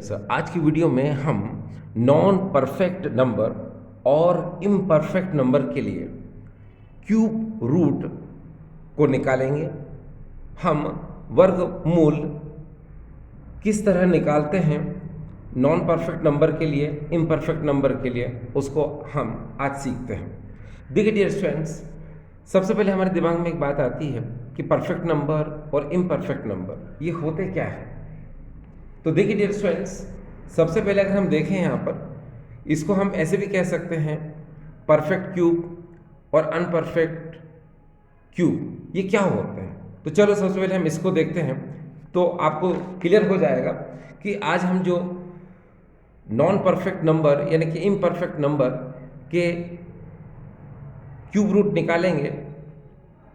Students, आज की video में हम नॉन परफेक्ट नंबर और इम्परफेक्ट नंबर के लिए क्यूब रूट को निकालेंगे। हम वर्गमूल किस तरह निकालते हैं नॉन परफेक्ट नंबर के लिए, इम्परफेक्ट नंबर के लिए, उसको हम आज सीखते हैं। देखिए डियर स्टूडेंट्स, सबसे पहले हमारे दिमाग में एक बात आती है कि परफेक्ट नंबर और इम्परफेक्ट नंबर ये होते क्या है। तो देखिए डियर स्टूडेंट्स, सबसे पहले अगर हम देखें यहाँ पर, इसको हम ऐसे भी कह सकते हैं परफेक्ट क्यूब और अनपरफेक्ट क्यूब, ये क्या होते हैं। तो चलो सबसे पहले हम इसको देखते हैं, तो आपको क्लियर हो जाएगा कि आज हम जो नॉन परफेक्ट नंबर यानी कि इम्परफेक्ट नंबर के क्यूब रूट निकालेंगे,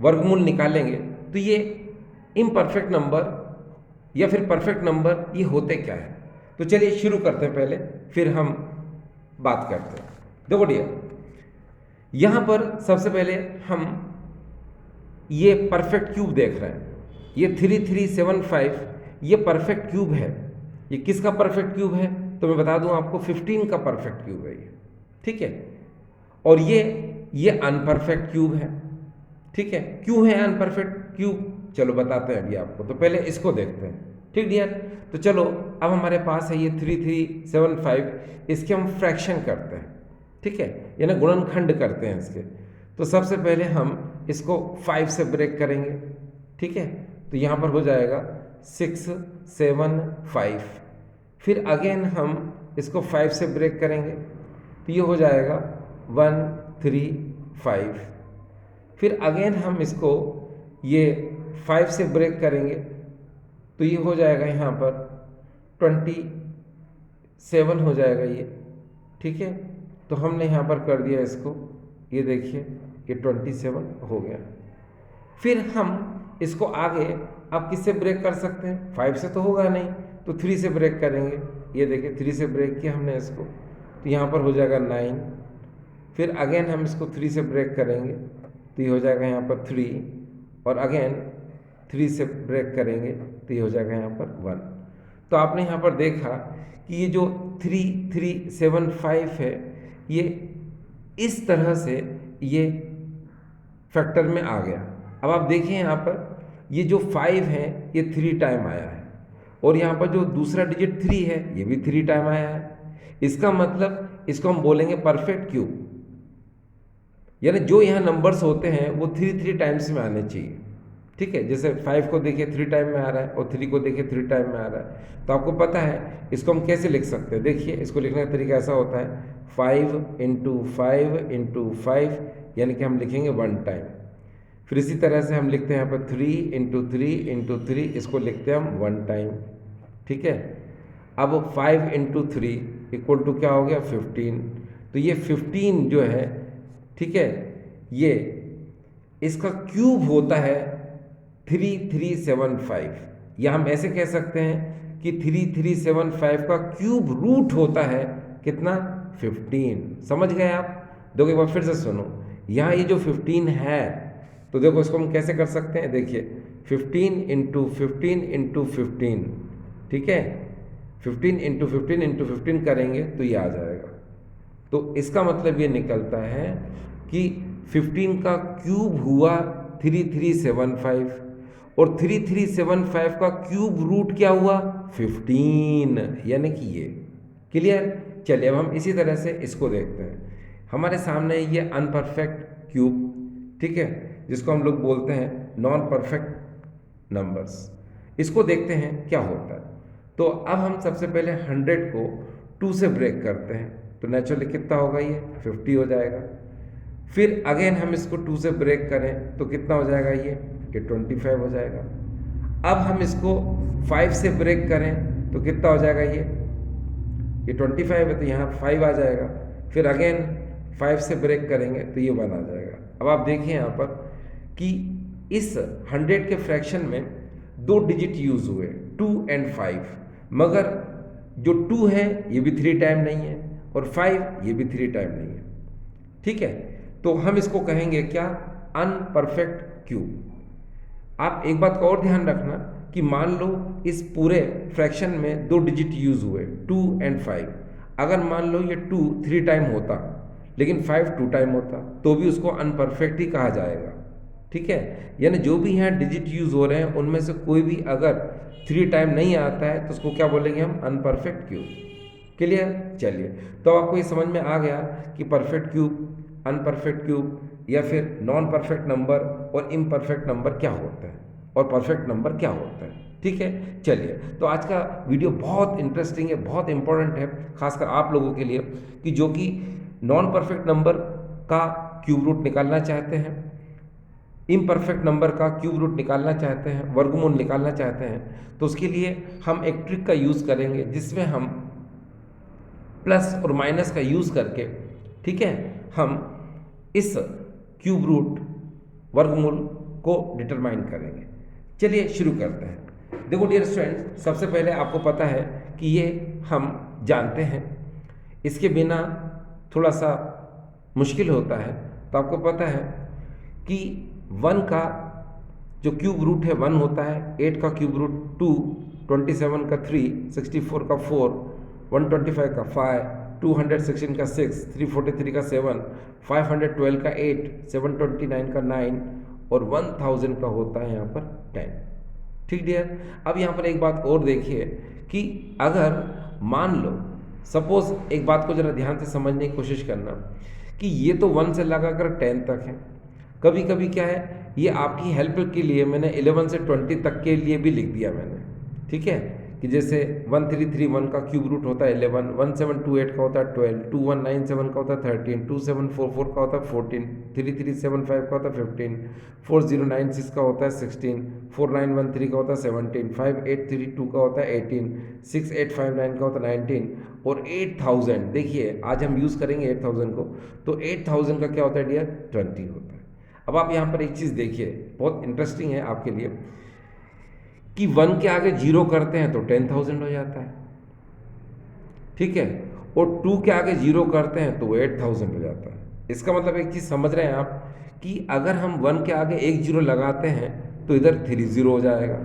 वर्गमूल निकालेंगे, तो ये इम्परफेक्ट नंबर या फिर परफेक्ट नंबर ये होते क्या है। तो चलिए शुरू करते हैं पहले, फिर हम बात करते हैं। देखो डियर, यहां पर सबसे पहले हम ये परफेक्ट क्यूब देख रहे हैं, ये 3375 ये परफेक्ट क्यूब है। ये किसका परफेक्ट क्यूब है तो मैं बता दूं आपको, 15 का परफेक्ट क्यूब है ये, ठीक है। और ये अनपरफेक्ट क्यूब है, ठीक है। क्यों है अनपरफेक्ट क्यूब, चलो बताते हैं अभी आपको। तो पहले इसको देखते हैं, ठीक डियर। तो चलो अब हमारे पास है ये 3375, इसके हम फ्रैक्शन करते हैं, ठीक है, यानी गुणनखंड करते हैं इसके। तो सबसे पहले हम इसको 5 से ब्रेक करेंगे, ठीक है। तो यहाँ पर हो जाएगा 675, फिर अगेन हम इसको 5 से ब्रेक करेंगे, तो ये हो जाएगा 135, फिर अगेन हम इसको ये 5 से ब्रेक करेंगे, तो ये हो जाएगा यहाँ पर 27 हो जाएगा ये, ठीक है। तो हमने यहाँ पर कर दिया इसको, ये देखिए ये 27 हो गया। फिर हम इसको आगे आप किससे ब्रेक कर सकते हैं, 5 से तो होगा नहीं, तो 3 से ब्रेक करेंगे। ये देखिए 3 से ब्रेक किया हमने इसको, तो यहाँ पर हो जाएगा 9, फिर अगेन हम इसको 3 से ब्रेक करेंगे, तो ये हो जाएगा यहाँ पर 3, और अगेन 3 से ब्रेक करेंगे, तो ये हो जाएगा यहाँ पर 1। तो आपने यहाँ पर देखा कि ये जो 3375 है, ये इस तरह से ये फैक्टर में आ गया। अब आप देखिए यहाँ पर ये जो 5 है ये 3 टाइम आया है, और यहाँ पर जो दूसरा डिजिट 3 है ये भी 3 टाइम आया है। इसका मतलब इसको हम बोलेंगे परफेक्ट क्यूब, यानी जो यहाँ नंबर्स होते हैं वो 3 टाइम्स में आने चाहिए, ठीक है। जैसे 5 को देखिए 3 टाइम में आ रहा है, और 3 को देखिए 3 टाइम में आ रहा है। तो आपको पता है इसको हम कैसे लिख सकते हैं। देखिए इसको लिखने का तरीका ऐसा होता है, 5 इंटू 5 इंटू 5, यानी कि हम लिखेंगे 1 टाइम। फिर इसी तरह से हम लिखते हैं यहाँ पर 3 इंटू 3 इंटू 3, इसको लिखते हैं हम 1 टाइम, ठीक है। अब 5 इंटू 3 इक्वल टू क्या हो गया, 15। तो ये 15 जो है, ठीक है, ये इसका क्यूब होता है 3375, या हम ऐसे कह सकते हैं कि 3375 का क्यूब रूट होता है कितना, 15। समझ गए आप। देखो एक बार फिर से सुनो, यहाँ ये जो 15 है, तो देखो इसको हम कैसे कर सकते हैं। देखिए 15 इंटू 15 इंटू 15, ठीक है, 15 इंटू 15 इंटू 15 करेंगे तो ये आ जाएगा। तो इसका मतलब ये निकलता है कि 15 का क्यूब हुआ 3375, और 3375 का क्यूब रूट क्या हुआ, 15, यानी कि ये। क्लियर। चलिए अब हम इसी तरह से इसको देखते हैं। हमारे सामने ये अनपरफेक्ट क्यूब, ठीक है, जिसको हम लोग बोलते हैं नॉन परफेक्ट नंबर्स, इसको देखते हैं क्या होता है। तो अब हम सबसे पहले 100 को 2 से ब्रेक करते हैं, तो नेचुरली कितना होगा, ये 50 हो जाएगा। फिर अगेन हम इसको 2 से ब्रेक करें तो कितना हो जाएगा, ये 25 हो जाएगा। अब हम इसको 5 से ब्रेक करें तो कितना हो जाएगा, ये 25 है, तो यहाँ 5 आ जाएगा। फिर अगेन 5 से ब्रेक करेंगे तो ये 1 आ जाएगा। अब आप देखिए यहाँ पर कि इस 100 के फ्रैक्शन में 2 डिजिट यूज हुए, 2 एंड 5, मगर जो 2 है ये भी 3 टाइम नहीं है, और 5 ये भी 3 टाइम नहीं है, ठीक है। तो हम इसको कहेंगे क्या, अनपरफेक्ट क्यूब। आप एक बात का और ध्यान रखना कि मान लो इस पूरे फ्रैक्शन में 2 डिजिट यूज़ हुए 2 and 5। अगर मान लो ये 2 3 टाइम होता लेकिन 5 2 टाइम होता तो भी उसको अनपरफेक्ट ही कहा जाएगा। ठीक है, यानी जो भी यहाँ डिजिट यूज़ हो रहे हैं उनमें से कोई भी अगर 3 टाइम नहीं आता है तो उसको क्या बोलेंगे हम, अनपरफेक्ट क्यूब। क्लियर? चलिए, तो आपको ये समझ में आ गया कि परफेक्ट क्यूब, अनपरफेक्ट क्यूब या फिर नॉन परफेक्ट नंबर और इम्परफेक्ट नंबर क्या होता है और परफेक्ट नंबर क्या होता है। ठीक है, चलिए, तो आज का वीडियो बहुत इंटरेस्टिंग है, बहुत इंपॉर्टेंट है, खासकर आप लोगों के लिए कि जो कि नॉन परफेक्ट नंबर का क्यूब रूट निकालना चाहते हैं, इम्परफेक्ट नंबर का क्यूब रूट निकालना चाहते हैं, वर्गमूल निकालना चाहते हैं। तो उसके लिए हम एक ट्रिक का यूज़ करेंगे जिसमें हम प्लस और माइनस का यूज़ करके, ठीक है, हम इस क्यूब रूट वर्गमूल को डिटरमाइन करेंगे। चलिए शुरू करते हैं। देखो डियर स्टूडेंट, सबसे पहले आपको पता है कि ये हम जानते हैं, इसके बिना थोड़ा सा मुश्किल होता है। तो आपको पता है कि 1 का जो क्यूब रूट है 1 होता है, 8 का क्यूब रूट 2, 27 का 3, 64 का 4, 125 का 5, 216 का 6, 343 का 7, 512 का 8, 729 का 9 और 1000 का होता है यहाँ पर 10। ठीक डियर, अब यहाँ पर एक बात और देखिए कि अगर मान लो सपोज, एक बात को ज़रा ध्यान से समझने की कोशिश करना कि ये तो 1 से लगाकर 10 तक है। कभी कभी क्या है, ये आपकी हेल्प के लिए मैंने 11 से 20 तक के लिए भी लिख दिया मैंने। ठीक है, कि जैसे 1331 का क्यूब रूट होता है 11, 1728 का होता है 12, 2197 का होता है 13, 2744 का होता है 14, 3375 का होता है 15, 4096 का होता है 16, 4913 का होता है 17, 5832 का होता है 18, 6859 का होता है 19 और 8000। देखिए आज हम यूज़ करेंगे 8000 को, तो 8000 का क्या होता है डियर, 20 होता है। अब आप यहाँ पर एक चीज़ देखिए, बहुत इंटरेस्टिंग है आपके लिए कि 1 के आगे 0 करते हैं तो 10,000 हो जाता है। ठीक है, और 2 के आगे 0 करते हैं तो 8,000 हो जाता है। इसका मतलब एक चीज़ समझ रहे हैं आप कि अगर हम 1 के आगे एक 0 लगाते हैं तो इधर 3 0 हो जाएगा।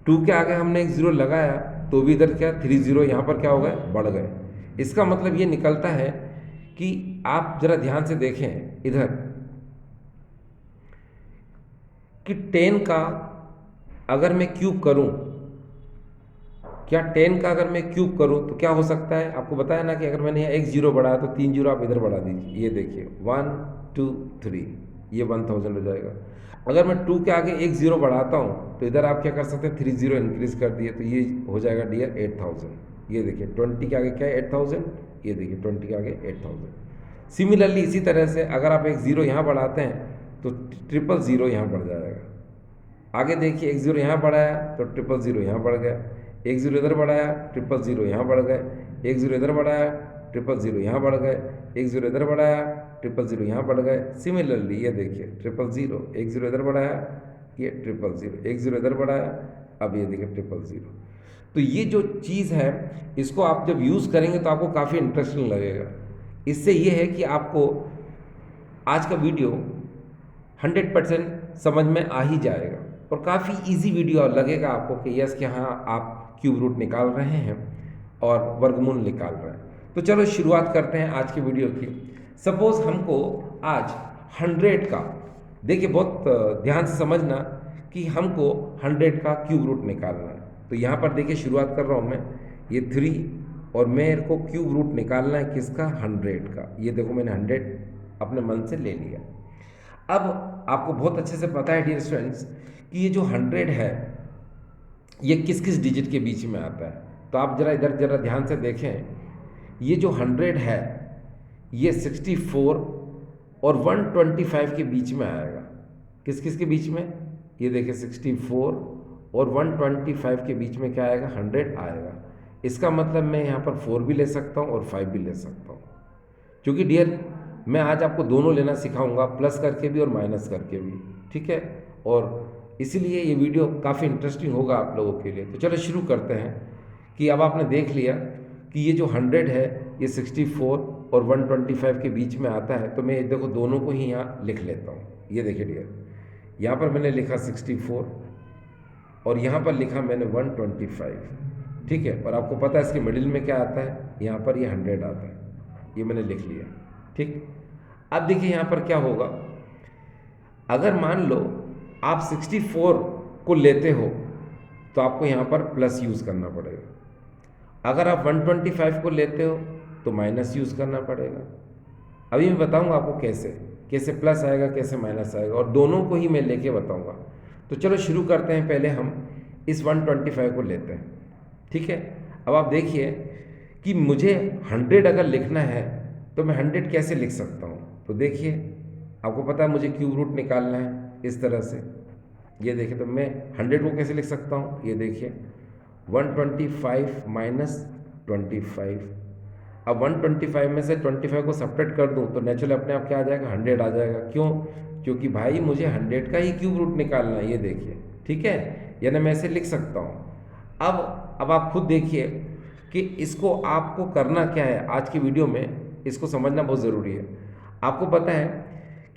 2 के आगे हमने एक 0 लगाया तो भी इधर क्या 3 0 यहाँ पर क्या हो गए, बढ़ गए। इसका मतलब ये निकलता है कि आप जरा ध्यान से देखें इधर कि 10 का अगर मैं क्यूब करूं, क्या 10 का अगर मैं क्यूब करूं तो क्या हो सकता है, आपको बताया ना कि अगर मैंने यहाँ एक 0 बढ़ाया तो 3 0 आप इधर बढ़ा दीजिए। ये देखिए 1 2 3, ये 1000 हो जाएगा। अगर मैं 2 के आगे एक 0 बढ़ाता हूँ तो इधर आप क्या कर सकते हैं, 3 0 इंक्रीज कर दिए तो ये हो जाएगा डियर 8000। ये देखिए 20 के आगे क्या है 8000, ये देखिए 20 के आगे 8000। सिमिलरली इसी तरह से अगर आप एक 0 यहाँ बढ़ाते हैं तो 000 यहाँ बढ़ जाएगा। आगे देखिए एक 0 यहाँ बढ़ाया तो 000 यहाँ बढ़ गया, एक 0 इधर बढ़ाया 000 यहाँ बढ़ गए, एक 0 इधर बढ़ाया 000 यहाँ बढ़ गए, एक 0 इधर बढ़ाया 000 यहाँ बढ़ गए। सिमिलरली ये देखिए 000, एक 0 इधर बढ़ाया ये 000, एक 0 इधर बढ़ाया, अब ये देखिए 000। तो ये जो चीज़ है इसको आप जब यूज़ करेंगे तो आपको काफ़ी इंटरेस्टिंग लगेगा। इससे ये है कि आपको आज का वीडियो 100% समझ में आ ही जाएगा और काफ़ी इजी वीडियो लगेगा आपको कि यस कि हाँ आप क्यूब रूट निकाल रहे हैं और वर्गमूल निकाल रहे हैं। तो चलो शुरुआत करते हैं आज की वीडियो की। सपोज हमको आज 100 का, देखिए बहुत ध्यान से समझना कि हमको 100 का क्यूब रूट निकालना है। तो यहाँ पर देखिए शुरुआत कर रहा हूँ मैं, ये 3 और मेरे को क्यूब रूट निकालना है किसका, 100 का। ये देखो मैंने 100 अपने मन से ले लिया। अब आपको बहुत अच्छे से पता है डियर स्टूडेंट्स कि ये जो 100 है ये किस किस डिजिट के बीच में आता है। तो आप जरा इधर जरा ध्यान से देखें, ये जो 100 है ये 64 और 125 के बीच में आएगा। किस किस के बीच में, ये देखिए 64 और 125 के बीच में क्या आएगा, 100 आएगा। इसका मतलब मैं यहाँ पर 4 भी ले सकता हूँ और 5 भी ले सकता हूँ, क्योंकि डियर मैं आज आपको दोनों लेना सिखाऊंगा, प्लस करके भी और माइनस करके भी। ठीक है, और इसीलिए ये वीडियो काफ़ी इंटरेस्टिंग होगा आप लोगों के लिए। तो चलो शुरू करते हैं कि अब आपने देख लिया कि ये जो 100 है ये 64 और 125 के बीच में आता है। तो मैं देखो दोनों को ही यहाँ लिख लेता हूँ। ये देखिए डियर, यहाँ पर मैंने लिखा 64 और यहाँ पर लिखा मैंने 125, ठीक है। और आपको पता है इसके मिडिल में क्या आता है, यहाँ पर ये 100 आता है, ये मैंने लिख लिया, ठीक। अब देखिए यहाँ पर क्या होगा, अगर मान लो आप 64 को लेते हो तो आपको यहाँ पर प्लस यूज़ करना पड़ेगा। अगर आप 125 को लेते हो तो माइनस यूज़ करना पड़ेगा। अभी मैं बताऊंगा आपको कैसे कैसे प्लस आएगा, कैसे माइनस आएगा, और दोनों को ही मैं लेके बताऊंगा। तो चलो शुरू करते हैं। पहले हम इस 125 को लेते हैं, ठीक है। अब आप देखिए कि मुझे 100 अगर लिखना है तो मैं 100 कैसे लिख सकता हूँ। तो देखिए आपको पता है मुझे क्यूब रूट निकालना है इस तरह से। ये देखिए तो मैं 100 को कैसे लिख सकता हूँ, ये देखिए 125 माइनस 25। अब 125 में से 25 को सब्ट्रैक्ट कर दूं तो नेचुरली अपने आप क्या आ जाएगा, 100 आ जाएगा। क्यों? क्योंकि भाई मुझे 100 का ही क्यूब रूट निकालना है, ये देखिए, ठीक है। यानी मैं ऐसे लिख सकता हूँ। अब आप खुद देखिए कि इसको आपको करना क्या है। आज की वीडियो में इसको समझना बहुत ज़रूरी है। आपको पता है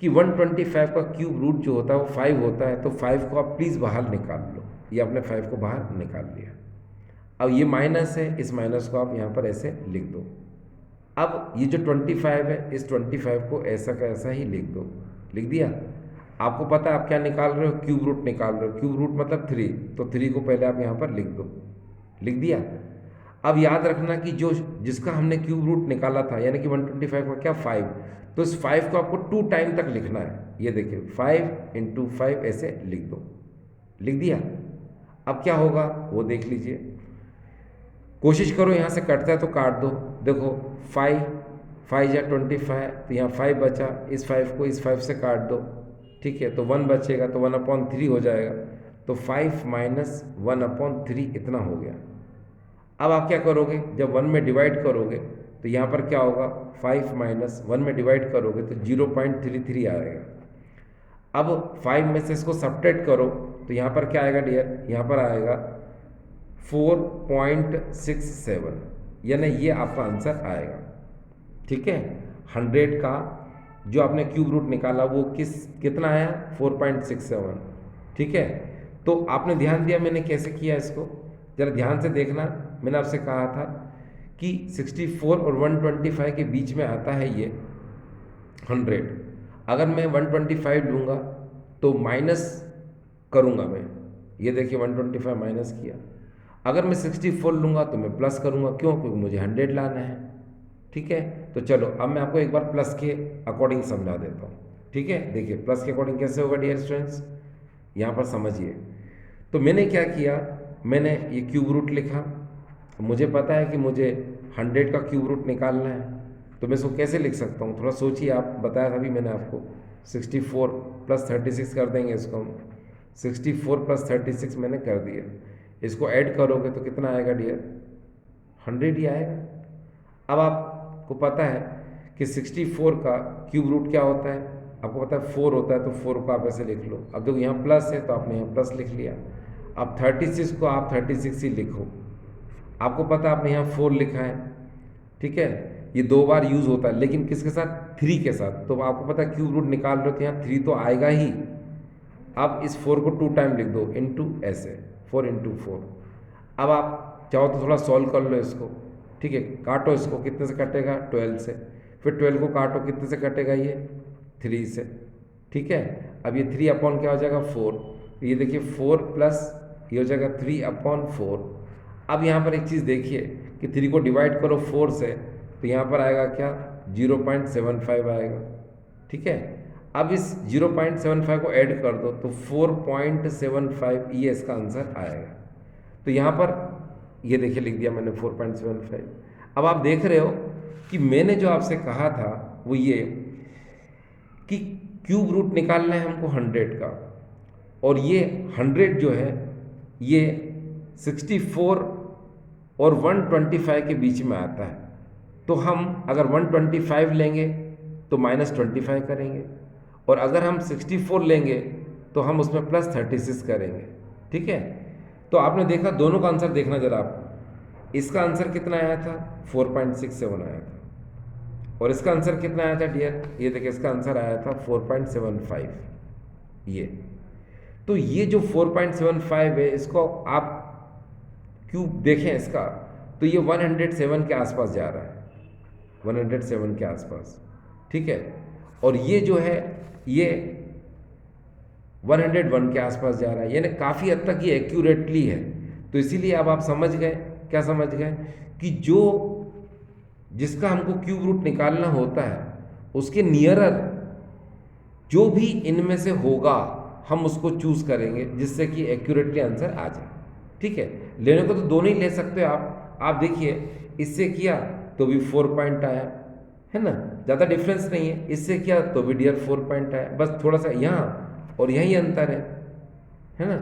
कि 125 का क्यूब रूट जो होता है वो 5 होता है, तो 5 को आप प्लीज़ बाहर निकाल लो। ये आपने 5 को बाहर निकाल लिया। अब ये माइनस है, इस माइनस को आप यहाँ पर ऐसे लिख दो। अब ये जो 25 है, इस 25 को ऐसा का ऐसा ही लिख दो। लिख दिया। आपको पता है आप क्या निकाल रहे हो, क्यूब रूट निकाल रहे हो। क्यूब रूट मतलब 3, तो 3 को पहले आप यहाँ पर लिख दो। लिख दिया। अब याद रखना कि जो जिसका हमने क्यूब रूट निकाला था, यानी कि 125 का क्या 5, तो इस 5 को आपको 2 टाइम तक लिखना है। ये देखिए 5 × 5 ऐसे लिख दो। लिख दिया। अब क्या होगा वो देख लीजिए, कोशिश करो यहाँ से कटता है तो काट दो। देखो 5 5 या 25, तो यहाँ 5 बचा, इस 5 को इस 5 से काट दो, ठीक है। तो 1 बचेगा, तो 1/3 हो जाएगा। तो 5 माइनस 1/3 इतना हो गया। अब आप क्या करोगे, जब 1 में डिवाइड करोगे तो यहाँ पर क्या होगा, 5 माइनस 1 में डिवाइड करोगे तो 0.33 आएगा। अब 5 में से इसको सब्ट्रैक्ट करो तो यहाँ पर क्या आएगा डियर, यहाँ पर आएगा 4.67, यानी ये आपका आंसर आएगा, ठीक है। 100 का जो आपने क्यूब रूट निकाला वो कितना आया, 4.67, ठीक है। तो आपने ध्यान दिया मैंने कैसे किया इसको, जरा ध्यान से देखना। मैंने आपसे कहा था कि 64 और 125 के बीच में आता है ये 100। अगर मैं 125 लूँगा तो माइनस करूँगा मैं, ये देखिए 125 माइनस किया। अगर मैं 64 लूँगा तो मैं प्लस करूँगा। क्यों? क्योंकि मुझे 100 लाना है, ठीक है। तो चलो अब मैं आपको एक बार प्लस के अकॉर्डिंग समझा देता हूँ, ठीक है। देखिए प्लस के अकॉर्डिंग कैसे होगा डियर स्टूडेंट्स, यहाँ पर समझिए। तो मैंने क्या किया, मैंने ये क्यूब रूट लिखा। मुझे पता है कि मुझे 100 का क्यूब रूट निकालना है, तो मैं इसको कैसे लिख सकता हूँ, थोड़ा सोचिए। आप बताया था अभी मैंने आपको 64 + 36 कर देंगे इसको हम। 64 + 36 मैंने कर दिया। इसको ऐड करोगे तो कितना आएगा डियर, 100 ही आएगा। अब आपको पता है कि 64 का क्यूब रूट क्या होता है, आपको पता है 4 होता है, तो 4 को आप ऐसे लिख लो। अब देखो यहाँ प्लस है तो आपने यहाँ प्लस लिख लिया। अब 36 को आप 36 ही लिखो। आपको पता है आपने यहाँ 4 लिखा है, ठीक है। ये 2 बार यूज़ होता है, लेकिन किसके साथ, 3 के साथ। तो आपको पता है क्यूब रूट निकाल रहे हो तो यहाँ 3 तो आएगा ही। अब इस 4 को 2 टाइम लिख दो, इंटू ऐसे 4 × 4। अब आप चाहो तो थोड़ा सॉल्व कर लो इसको, ठीक है। काटो इसको, कितने से कटेगा, 12 से। फिर 12 को काटो, कितने से कटेगा ये, 3 से, ठीक है। अब ये 3/, क्या हो जाएगा, 4। ये देखिए 4 प्लस ये हो जाएगा 3/4। अब यहाँ पर एक चीज़ देखिए कि 3 को डिवाइड करो 4 से, तो यहाँ पर आएगा क्या, 0.75 आएगा, ठीक है। अब इस 0.75 को ऐड कर दो तो 4.75, ये इसका आंसर आएगा। तो यहाँ पर ये देखिए लिख दिया मैंने 4.75। अब आप देख रहे हो कि मैंने जो आपसे कहा था वो ये कि क्यूब रूट निकालना है हमको 100 का, और ये 100 जो है ये 64 और 125 के बीच में आता है। तो हम अगर 125 लेंगे तो -25 करेंगे, और अगर हम 64 लेंगे तो हम उसमें +36 करेंगे, ठीक है। तो आपने देखा, दोनों का आंसर देखना जरा आप। इसका आंसर कितना आया था, 4.67 आया था, और इसका आंसर कितना आया था डियर, ये देखिए इसका आंसर आया था 4.75 ये। तो ये जो 4.75 है, इसको आप क्यूब देखें इसका, तो ये 107 के आसपास जा रहा है, 107 के आसपास, ठीक है। और ये जो है ये 101 के आसपास जा रहा है, यानी काफ़ी हद तक ये एक्यूरेटली है। तो इसीलिए अब आप समझ गए, क्या समझ गए, कि जो जिसका हमको क्यूब रूट निकालना होता है उसके नियरर जो भी इनमें से होगा हम उसको चूज करेंगे, जिससे कि एक्यूरेटली आंसर आ जाए, ठीक है। लेने को तो दोनों ही ले सकते हो आप देखिए, इससे किया तो भी 4 पॉइंट आया, है ना, ज़्यादा डिफरेंस नहीं है। इससे किया तो भी डियर 4 पॉइंट आया, बस थोड़ा सा यहाँ और यही अंतर है ना।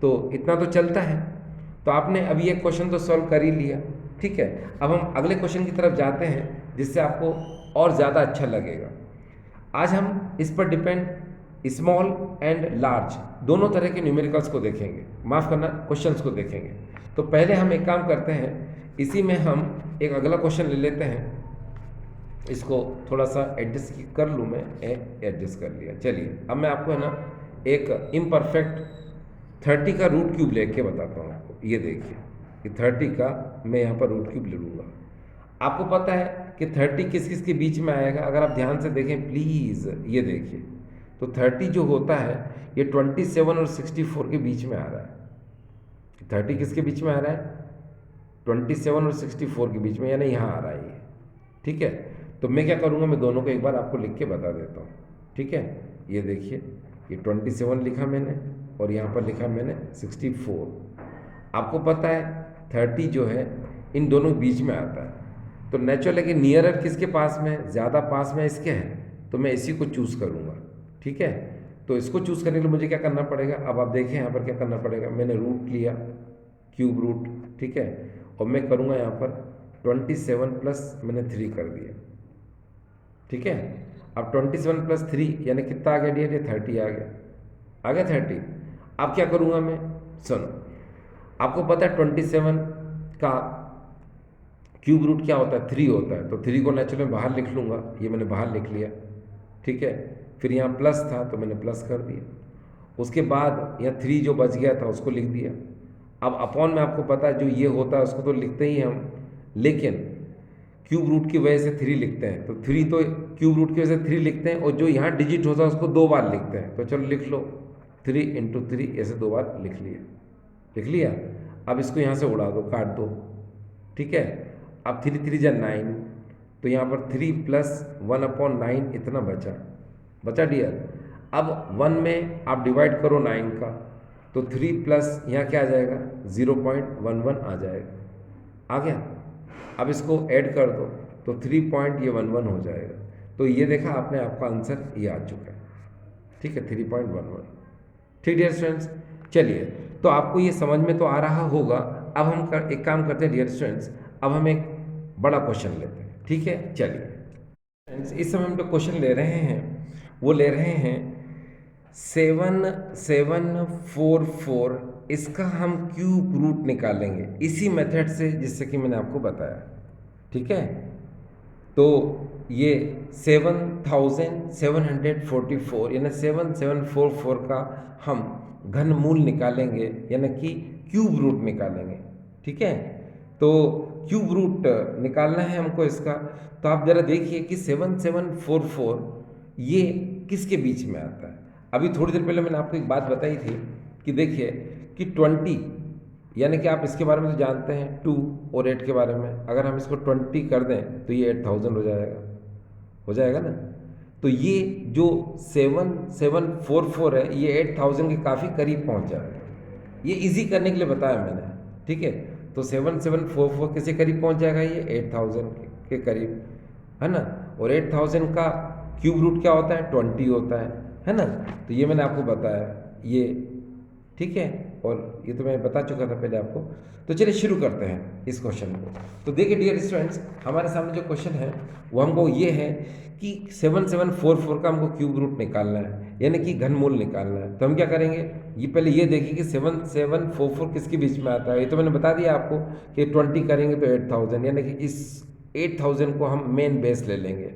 तो इतना तो चलता है। तो आपने अभी एक क्वेश्चन तो सॉल्व कर ही लिया, ठीक है। अब हम अगले क्वेश्चन की तरफ जाते हैं, जिससे आपको और ज़्यादा अच्छा लगेगा। आज हम इस पर डिपेंड स्मॉल एंड लार्ज दोनों तरह के न्यूमेरिकल्स को देखेंगे, माफ़ करना, क्वेश्चंस को देखेंगे। तो पहले हम एक काम करते हैं, इसी में हम एक अगला क्वेश्चन ले लेते हैं। इसको थोड़ा सा एडजस्ट कर लूँ मैं, एडजस्ट कर लिया। चलिए अब मैं आपको है ना एक इम्परफेक्ट 30 का रूट क्यूब लेके बताता हूँ आपको। ये देखिए, कि 30 का मैं यहाँ पर रूट क्यूब ले लूँगा। आपको पता है कि 30 किस किस के बीच में आएगा, अगर आप ध्यान से देखें प्लीज़, ये देखिए, तो 30 जो होता है ये 27 और 64 के बीच में आ रहा है। 30 किसके बीच में आ रहा है, 27 और 64 के बीच में, यानी यहाँ आ रहा है ये, ठीक है। तो मैं क्या करूँगा, मैं दोनों को एक बार आपको लिख के बता देता हूँ, ठीक है। ये देखिए, ये 27 लिखा मैंने और यहाँ पर लिखा मैंने 64। आपको पता है 30 जो है इन दोनों बीच में आता है, तो नेचुरल है कि नियरर किसके पास में, ज़्यादा पास में इसके है, तो मैं इसी को चूज़ करूँगा, ठीक है। तो इसको चूज़ करने के लिए मुझे क्या करना पड़ेगा, अब आप देखें यहाँ पर क्या करना पड़ेगा। मैंने रूट लिया, क्यूब रूट, ठीक है, और मैं करूँगा यहाँ पर 27 प्लस मैंने 3 कर दिया, ठीक है। अब 27 प्लस 3 यानी कितना आ गया डियर, ये 30 आ गया 30। अब क्या करूँगा मैं, सुनो, आपको पता है 27 का क्यूब रूट क्या होता है, 3 होता है। तो 3 को नेचुरल में बाहर लिख लूँगा, ये मैंने बाहर लिख लिया, ठीक है। फिर यहाँ प्लस था तो मैंने प्लस कर दिया, उसके बाद यहाँ 3 जो बच गया था उसको लिख दिया। अब अपॉन में आपको पता है जो ये होता है उसको तो लिखते ही हम, लेकिन क्यूब रूट की वजह से 3 लिखते हैं, तो 3 तो क्यूब रूट की वजह से 3 लिखते हैं, और जो यहाँ डिजिट होता है उसको 2 बार लिखते हैं। तो चलो लिख लो, 3 × 3 ऐसे 2 बार लिख लिया। अब इसको यहाँ से उड़ा दो, काट दो, ठीक है। अब 3 3 जा 9, तो यहाँ पर 3 प्लस 1/9 इतना बचा डियर। अब 1 में आप डिवाइड करो 9 का, तो 3 प्लस यहाँ क्या आ जाएगा, 0.11 आ जाएगा, आ गया। अब इसको ऐड कर दो तो 3.11 हो जाएगा। तो ये देखा आपने, आपका आंसर ये आ चुका है, ठीक है, 3.11। ठीक डियर स्टूडेंट्स, चलिए, तो आपको ये समझ में तो आ रहा होगा। अब हम एक काम करते हैं डियर स्टूडेंट्स, अब हम एक बड़ा क्वेश्चन लेते हैं, ठीक है। चलिए, इस समय हम जो क्वेश्चन ले रहे हैं वो ले रहे हैं 7744। इसका हम क्यूब रूट निकालेंगे इसी मेथड से जिससे कि मैंने आपको बताया, ठीक है। तो ये 7744 यानी 7744 का हम घनमूल निकालेंगे, यानी कि क्यूब रूट निकालेंगे, ठीक है। तो क्यूब रूट निकालना है हमको इसका। तो आप ज़रा देखिए कि 7744 ये किसके बीच में आता है। अभी थोड़ी देर पहले मैंने आपको एक बात बताई थी कि देखिए कि 20, यानी कि आप इसके बारे में तो जानते हैं 2 और 8 के बारे में, अगर हम इसको 20 कर दें तो ये 8000 हो जाएगा ना। तो ये जो 7744 है ये 8000 के काफ़ी करीब पहुंच जाएगा। ये इजी करने के लिए बताया मैंने, ठीक है। तो 7744 किसके करीब पहुंच जाएगा, ये 8000 के करीब, है ना। और 8000 का क्यूब रूट क्या होता है, 20 होता है ना। तो ये मैंने आपको बताया ये, ठीक है, और ये तो मैं बता चुका था पहले आपको। तो चलिए शुरू करते हैं इस क्वेश्चन को। तो देखिए डियर स्टूडेंट्स, हमारे सामने जो क्वेश्चन है वो हमको ये है कि 7744 का हमको क्यूब रूट निकालना है, यानी कि घनमूल निकालना है। तो हम क्या करेंगे, ये पहले ये देखिए कि 7744 किसके बीच में आता है। ये तो मैंने बता दिया आपको कि 20 करेंगे तो 8000, यानी कि इस 8000 को हम मेन बेस ले लेंगे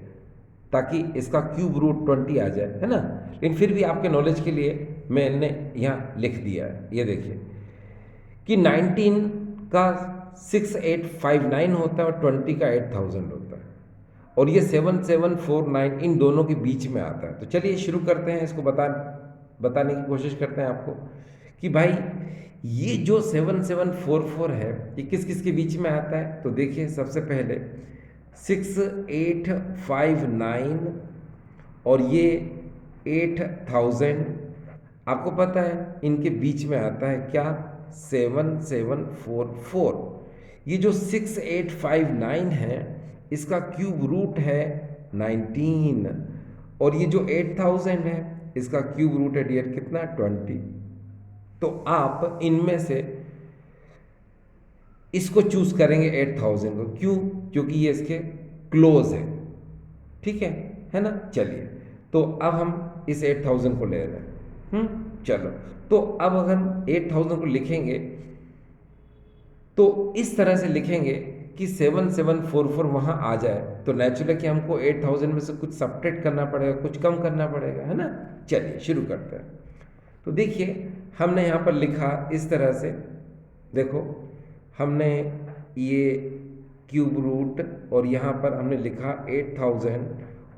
ताकि इसका क्यूब रूट 20 आ जाए, है ना। लेकिन फिर भी आपके नॉलेज के लिए मैंने यहाँ लिख दिया है, ये देखिए कि 19 का 6859 होता है और 20 का 8000 होता है, और ये 7749 इन दोनों के बीच में आता है। तो चलिए शुरू करते हैं, इसको बताने की कोशिश करते हैं आपको कि भाई ये जो 7744 है ये किस किस के बीच में आता है। तो देखिए सबसे पहले 6859 और ये 8000, आपको पता है इनके बीच में आता है क्या, 7744। ये जो 6859 है इसका क्यूब रूट है 19, और ये जो 8000 है इसका क्यूब रूट है डियर कितना, 20। तो आप इनमें से इसको चूज करेंगे 8000 को, क्यों, क्योंकि ये इसके क्लोज है, ठीक है ना। चलिए तो अब हम इस 8000 को ले रहे हैं, चलो। तो अब अगर हम 8000 को लिखेंगे तो इस तरह से लिखेंगे कि 7744 वहां आ जाए, तो नेचुरली कि हमको 8000 में से कुछ सब्ट्रैक्ट करना पड़ेगा, कुछ कम करना पड़ेगा, है ना। चलिए शुरू करते हैं। तो देखिए हमने यहाँ पर लिखा इस तरह से, देखो हमने ये क्यूब रूट और यहाँ पर हमने लिखा 8000,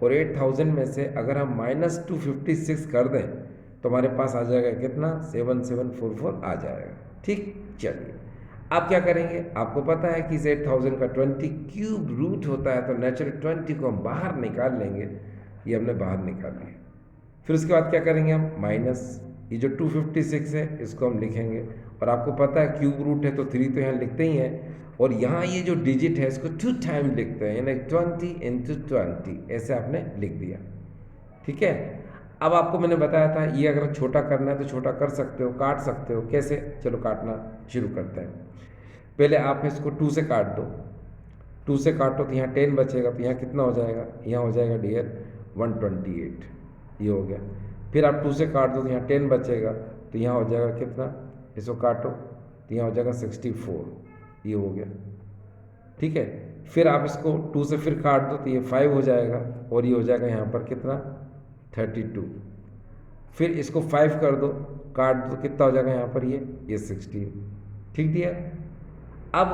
और 8000 में से अगर हम -256 कर दें तो हमारे पास आ जाएगा कितना, 7744 आ जाएगा, ठीक। चलिए आप क्या करेंगे, आपको पता है कि इस 8000 का 20 क्यूब रूट होता है, तो नेचुरल 20 को हम बाहर निकाल लेंगे, ये हमने बाहर निकाल लिया। फिर उसके बाद क्या करेंगे हम, माइनस ये जो 256 है इसको हम लिखेंगे, और आपको पता है क्यूब रूट है तो 3 तो यहाँ लिखते ही हैं, और यहाँ ये जो डिजिट है इसको 2 टाइम लिखते हैं, यानी 20 × 20, ऐसे आपने लिख दिया, ठीक है। अब आपको मैंने बताया था ये अगर छोटा करना है तो छोटा कर सकते हो, काट सकते हो, कैसे, चलो काटना शुरू करते हैं। पहले आप इसको 2 से काट दो, 2 से काटो तो यहाँ 10 बचेगा, तो यहाँ कितना हो जाएगा, यहाँ हो जाएगा डियर 128, ये हो गया। फिर आप 2 से काट दो तो यहाँ 10 बचेगा, तो यहाँ हो जाएगा कितना, इसको काटो तो यहाँ हो जाएगा 64, ये हो गया, ठीक है। फिर आप इसको 2 से फिर काट दो तो ये 5 हो जाएगा, और ये हो जाएगा यहाँ पर कितना, 32। फिर इसको 5 कर दो, काट दो, कितना हो जाएगा यहाँ पर ये 16, ठीक दिया। अब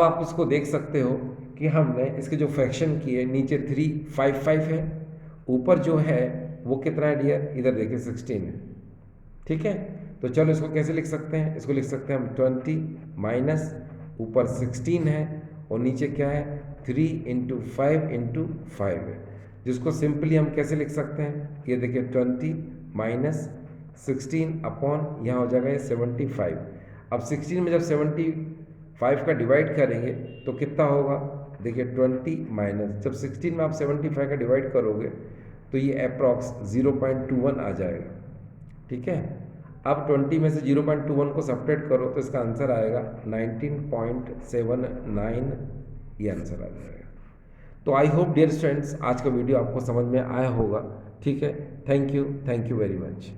आप इसको देख सकते हो कि हमने इसके जो फ्रैक्शन किए, नीचे 355 है, ऊपर जो है वो कितना है डियर, इधर देखिए 16 है, ठीक है। तो चलो इसको कैसे लिख सकते हैं, इसको लिख सकते हैं हम 20 माइनस ऊपर 16 है और नीचे क्या है, 3 × 5 × 5 है, जिसको सिंपली हम कैसे लिख सकते हैं, ये देखिए 20 माइनस 16 अपॉन यहाँ हो जाएगा ये 75। अब 16 में जब 75 का डिवाइड करेंगे तो कितना होगा, देखिए 20 माइनस, जब 16 में आप 75 का डिवाइड करोगे तो ये अप्रॉक्स 0.21 आ जाएगा, ठीक है। अब 20 में से 0.21 को सब्ट्रैक्ट करो तो इसका आंसर आएगा 19.79, ये आंसर आ जाएगा। तो आई होप डियर स्टूडेंट्स आज का वीडियो आपको समझ में आया होगा, ठीक है। Thank you very much.